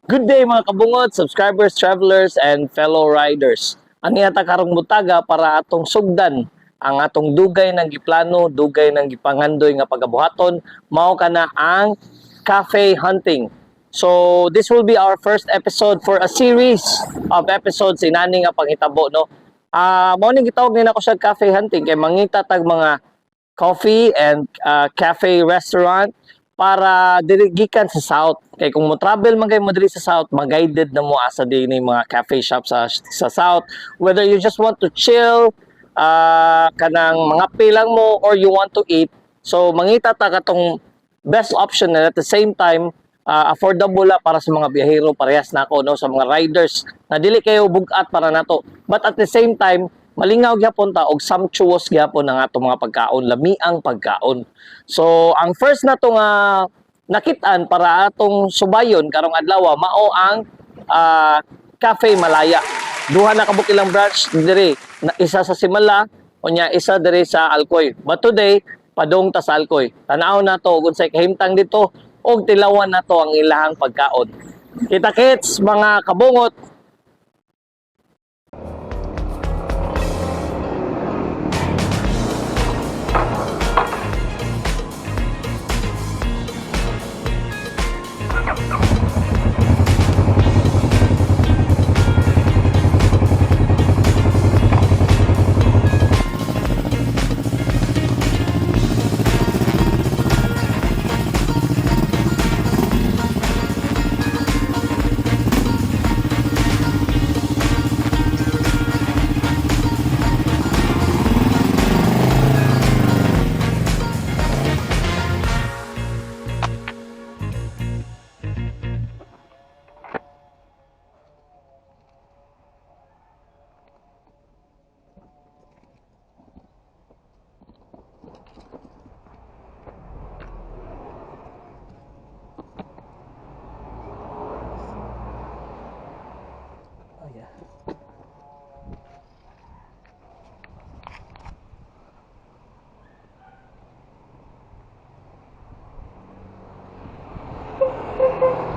Good day mga kabungot, subscribers, travelers, and fellow riders. Ani ata karong butaga para atong sugdan ang atong dugay ng giplano, dugay ng gipangandoy nga pagabuhaton, mao kana ang cafe hunting. So this will be our first episode for a series of episodes inani nga panghitabo no. Mao ning gitawag nila ko sa cafe hunting kay mangita tag mga coffee and cafe restaurant para diri gikan sa south kay kung mo travel man kay mo diri sa south mag-guided na mo asa dinhi mga cafe shop sa south, whether you just want to chill kanang mga pilang mo or you want to eat, so mangita ta katong best option and at the same time affordable la para sa mga biyahero parehas nako no, sa mga riders na dili kayo bugat para nato, but at the same time malingaw gyapon ta og sumptuous gyapon ang atong mga pagkaon, lamiang pagkaon. So ang first na to nga nakitaan para atong subayon karong adlaw mao ang Cafe Malaya. Duha na kabuk ilang branch diri, isa sa Simala unya isa diri sa Alcoy. But today padung ta sa Alcoy. Tanaw na to ug unsay kahimtang dito og tilawan na to ang ilahang pagkaon. Kita-kits mga kabungot.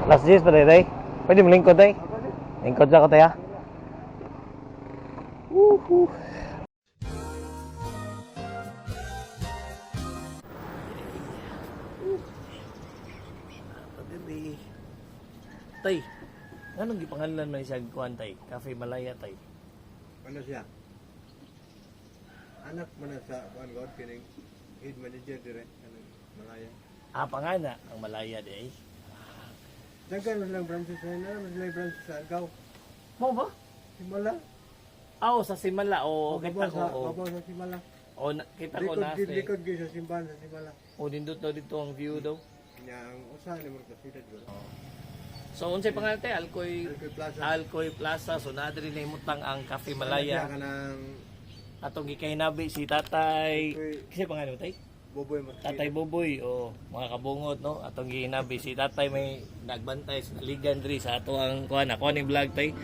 Last days pa tayo. Pwede mo lingkod tayo. Lingkod sa ko tayo. Woohoo. Tay, anong gipangalan man siya kuan tay? Cafe Malaya tay. Ano siya? Anak man na sa kuan god kining head manager dire kanang Malaya. Pangana ang Malaya day. Daghan man lang branches na mas lang branches sa Algaw. Mo ba? Simala. Sa Simala o kita ko. Babaw sa Simala. Kita ko na Likod gyud sa simbahan sa Simala. dindot daw dito ang view daw. Nya ang usa ni mo kasidad ko. So unsay pangalan tay? Alcoy Plaza. Alcoy Plaza. So nadiri na imutang ang Cafe Malaya. Kanang Atong gikahinabi si Tatay. Kasi pangalan mo tay? Boboy mo. Tatay Boboy o mga kabungot no. Atong gihinabi si Tatay may nagbantay sa ligan diri sa ato ang kuan ako ni vlog tay.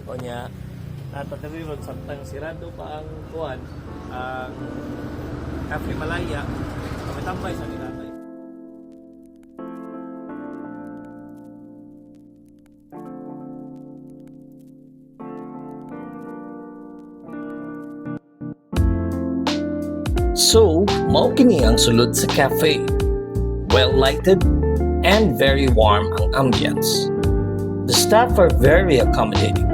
O nya natatari ron samtang sirado pa ang kuan ang Cafe Malaya. Kami tambay sa ni Tatay. So, mao kini ang sulod sa cafe. Well lighted and very warm ang ambience. The staff are very accommodating.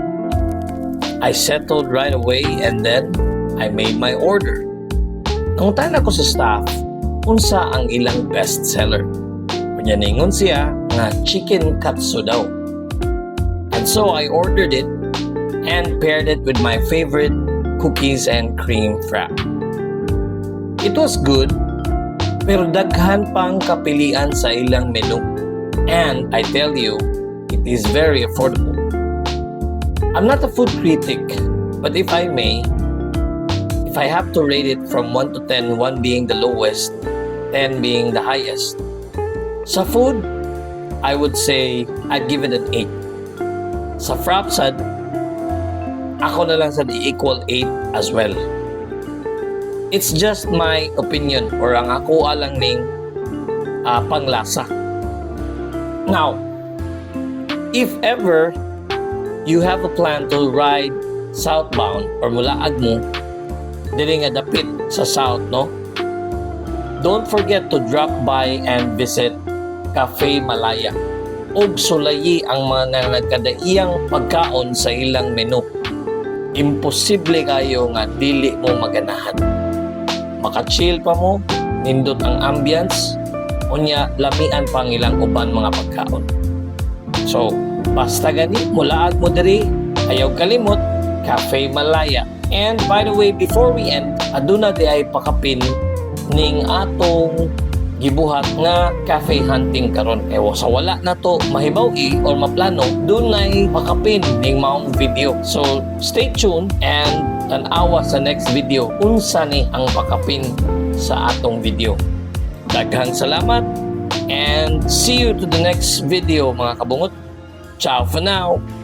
I settled right away and then I made my order. Nangutan ako sa staff unsa ang ilang best seller. Kunya ningon siya nga chicken katsu daw. And so I ordered it and paired it with my favorite cookies and cream frap. It was good, pero daghan pang kapilian sa ilang menu. And I tell you, it is very affordable. I'm not a food critic, but if I may, if I have to rate it from 1 to 10, 1 being the lowest, 10 being the highest, sa food, I would say I'd give it an 8. Sa frapsad, ako na lang sa equal 8 as well. It's just my opinion or ang ako lang ning panglasa. Now, If ever you have a plan to ride southbound or mulaag mo diri nga dapit sa south, no? Don't forget to drop by and visit Cafe Malaya. Og sulayi ang mga nagkadaiyang pagkaon sa ilang menu. Imposible kayo nga dili mo maganahan. Maka-chill pa mo, nindot ang ambience, unya lamian pa ang ilang uban mga pagkaon. So, basta gani, mulaag mo diri, ayaw kalimot, Cafe Malaya. And by the way, before we end, aduna di ay pakapin ning atong gibuhat nga cafe hunting karon. Ewa sa wala na to mahibaw-i or maplano, dunay pakapin ning maong video. So, stay tuned and tan-awa sa next video unsa ni ang pakapin sa atong video. Daghang salamat and see you to the next video mga kabungot. Ciao for now!